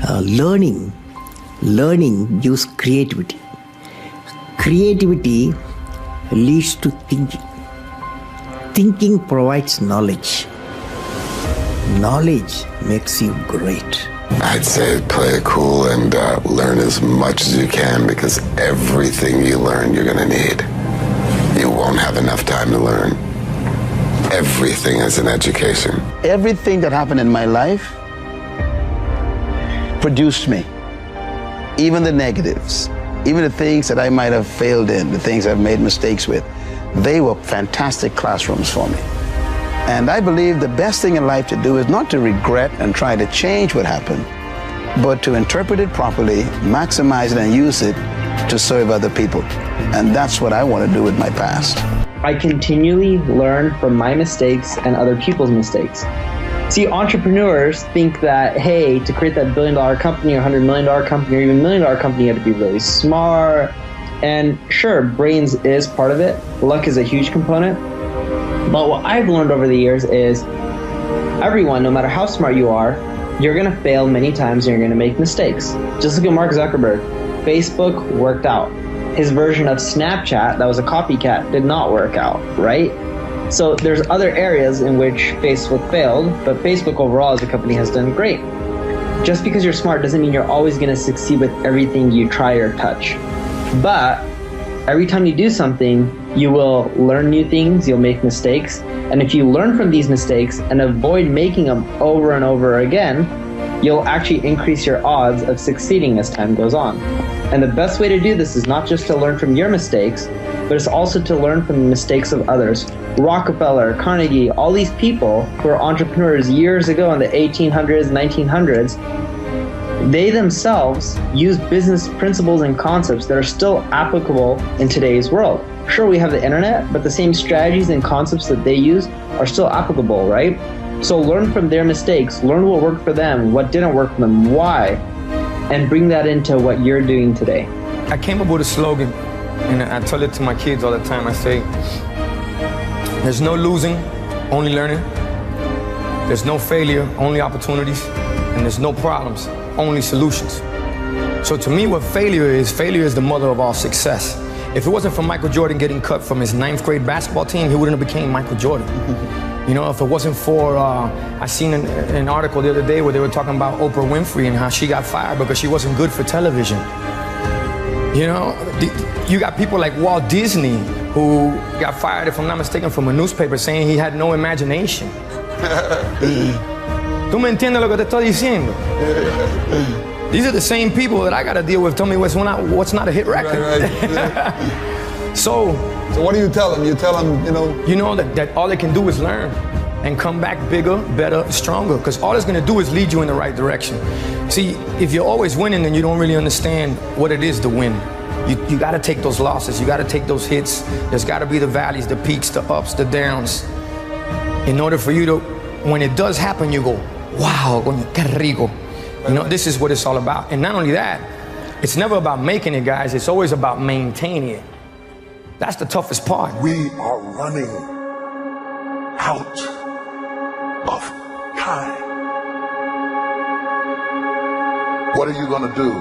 Learning gives creativity. Creativity leads to thinking. Thinking provides knowledge. Knowledge makes you great. I'd say play it cool and learn as much as you can, because everything you learn you're gonna need. You won't have enough time to learn. Everything is an education. Everything that happened in my life produced me. Even the negatives, even the things that I might have failed in, the things I've made mistakes with, they were fantastic classrooms for me. And I believe the best thing in life to do is not to regret and try to change what happened, but to interpret it properly, maximize it, and use it to serve other people. And that's what I want to do with my past. I continually learn from my mistakes and other people's mistakes. See, entrepreneurs think that, hey, to create that $1 billion company or $100 million company or even $1 million company, you have to be really smart. And sure, brains is part of it. Luck is a huge component. But what I've learned over the years is everyone, no matter how smart you are, you're going to fail many times and you're going to make mistakes. Just look at Mark Zuckerberg. Facebook worked out. His version of Snapchat, that was a copycat, did not work out, right? So there's other areas in which Facebook failed, but Facebook overall as a company has done great. Just because you're smart doesn't mean you're always going to succeed with everything you try or touch. But every time you do something, you will learn new things, you'll make mistakes, and if you learn from these mistakes and avoid making them over and over again, you'll actually increase your odds of succeeding as time goes on. And the best way to do this is not just to learn from your mistakes, but it's also to learn from the mistakes of others. Rockefeller, Carnegie, all these people who were entrepreneurs years ago in the 1800s, 1900s, they themselves use business principles and concepts that are still applicable in today's world. Sure, we have the internet, but the same strategies and concepts that they use are still applicable, right? So learn from their mistakes, learn what worked for them, what didn't work for them, why, and bring that into what you're doing today. I came up with a slogan, and I tell it to my kids all the time. I say, there's no losing, only learning. There's no failure, only opportunities. And there's no problems, only solutions. So to me, what failure is the mother of all success. If it wasn't for Michael Jordan getting cut from his 9th grade basketball team, he wouldn't have became Michael Jordan. You know, if it wasn't for, I seen an article the other day where they were talking about Oprah Winfrey and how she got fired because she wasn't good for television. You know, you got people like Walt Disney who got fired, if I'm not mistaken, from a newspaper saying he had no imagination. ¿Tú me entiendes lo que te estoy diciendo? These are the same people that I got to deal with. Tell me what's not a hit record. Right. So what do you tell them? You tell them, you know that all they can do is learn and come back bigger, better, stronger, because all it's going to do is lead you in the right direction. See, if you're always winning, then you don't really understand what it is to win. You got to take those losses. You got to take those hits. There's got to be the valleys, the peaks, the ups, the downs. In order for you to, when it does happen, you go, wow, qué rico. You know, this is what it's all about. And not only that, it's never about making it, guys. It's always about maintaining it. That's the toughest part. We are running out of time. What are you going to do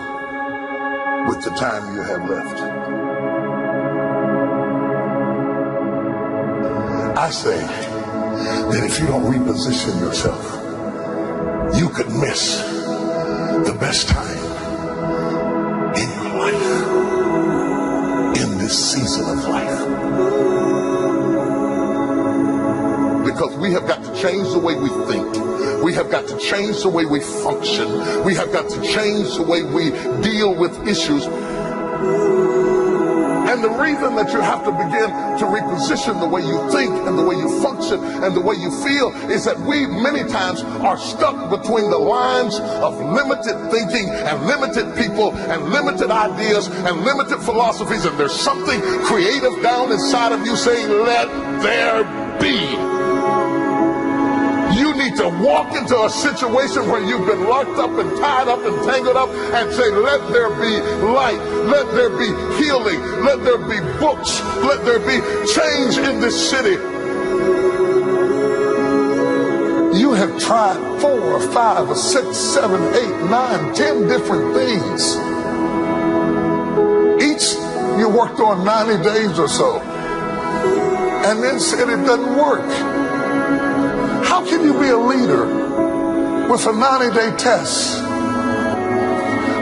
with the time you have left? I say that if you don't reposition yourself, you could miss the best time in your life, in this season of life. Because we have got to change the way we think. We have got to change the way we function. We have got to change the way we deal with issues. And the reason that you have to begin to reposition the way you think and the way you function and the way you feel is that we many times are stuck between the lines of limited thinking and limited people and limited ideas and limited philosophies, and there's something creative down inside of you saying, let there be. You need to walk into a situation where you've been locked up and tied up and tangled up and say, let there be light, let there be healing, let there be books, let there be change in this city. You have have tried 4 or 5 or 6, 7, 8, 9, 10 different things. Each you worked on 90 days or so, and then said it doesn't work. How can you be a leader with a 90-day test?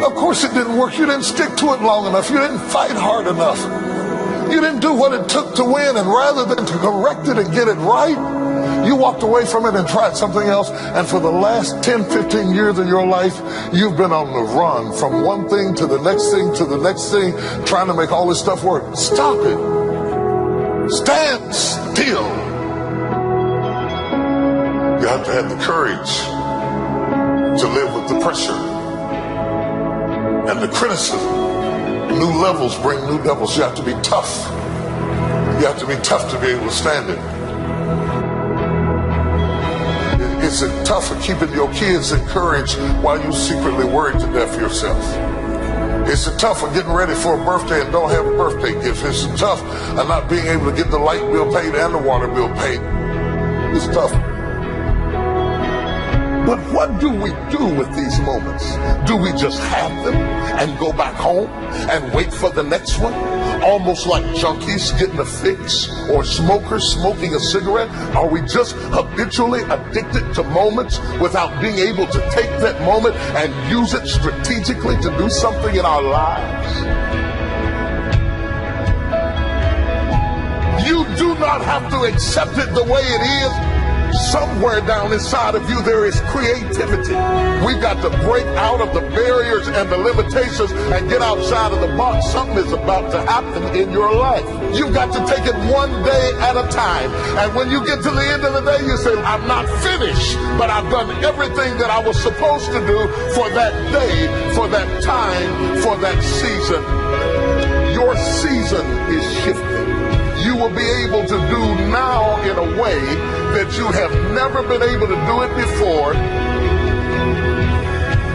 Of course it didn't work. You didn't stick to it long enough. You didn't fight hard enough. You didn't do what it took to win, and rather than to correct it and get it right, you walked away from it and tried something else. And for the last 10, 15 years of your life, you've been on the run from one thing to the next thing to the next thing, trying to make all this stuff work. Stop it. Stand still. You have to have the courage to live with the pressure and the criticism. New levels bring new devils. You have to be tough. You have to be tough to be able to stand it. Is it tough of keeping your kids encouraged while you secretly worried to death yourself? Is it tough of getting ready for a birthday and don't have a birthday gift? Is it tough of not being able to get the light bill paid and the water bill paid? It's tough. But what do we do with these moments? Do we just have them and go back home and wait for the next one? Almost like junkies getting a fix or smokers smoking a cigarette? Are we just habitually addicted to moments without being able to take that moment and use it strategically to do something in our lives? You do not have to accept it the way it is. Somewhere down inside of you there is creativity. We've got to break out of the barriers and the limitations and get outside of the box. Something is about to happen in your life. You've got to take it one day at a time. And when you get to the end of the day, you say, I'm not finished, but I've done everything that I was supposed to do for that day, for that time, for that season. Your season is shifting. You will be able to do now in a way that you have never been able to do it before.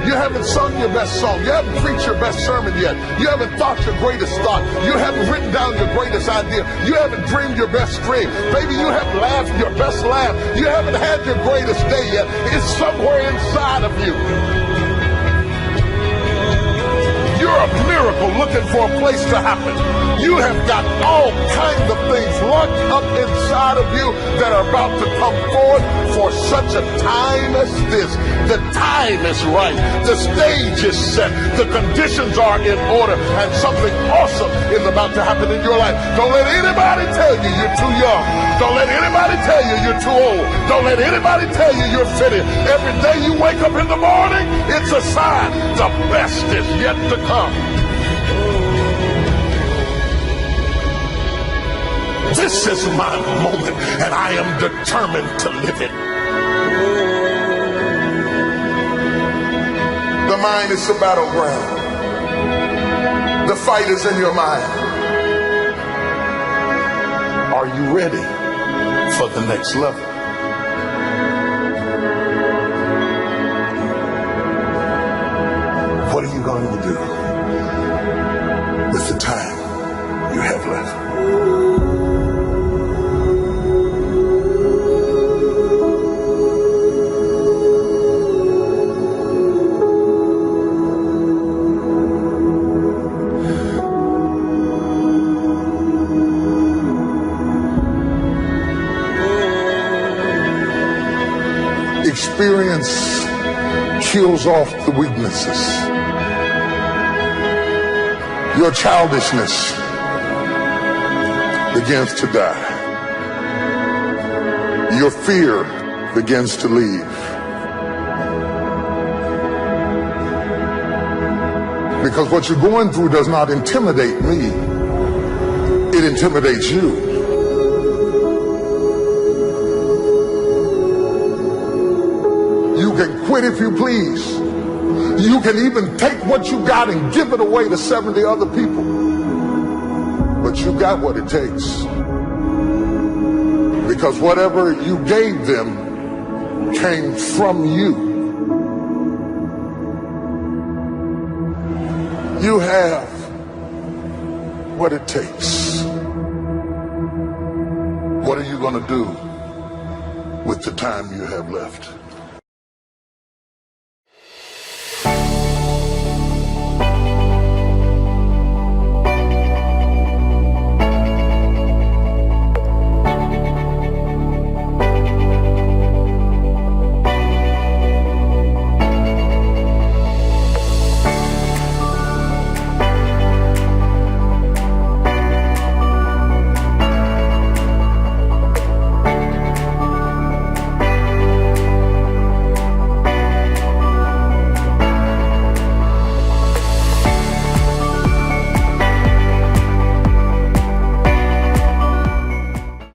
You haven't sung your best song. You haven't preached your best sermon yet. You haven't thought your greatest thought. You haven't written down your greatest idea. You haven't dreamed your best dream. Maybe you haven't laughed your best laugh. You haven't had your greatest day yet. It's somewhere inside of you. You're a miracle looking for a place to happen. You have got all kinds of things locked up inside of you that are about to come forth for such a time as this. The time is right. The stage is set. The conditions are in order. And something awesome is about to happen in your life. Don't let anybody tell you you're too young. Don't let anybody tell you you're too old. Don't let anybody tell you you're fitted. Every day you wake up in the morning, it's a sign the best is yet to come. This is my moment, and I am determined to live it. The mind is the battleground. The fight is in your mind. Are you ready for the next level? What are you going to do with the time you have left? Experience kills off the weaknesses. Your childishness begins to die. Your fear begins to leave. Because what you're going through does not intimidate me. It intimidates you. You can quit if you please. You can even take what you got and give it away to 70 other people. But you got what it takes. Because whatever you gave them came from you. You have what it takes. What are you going to do with the time you have left?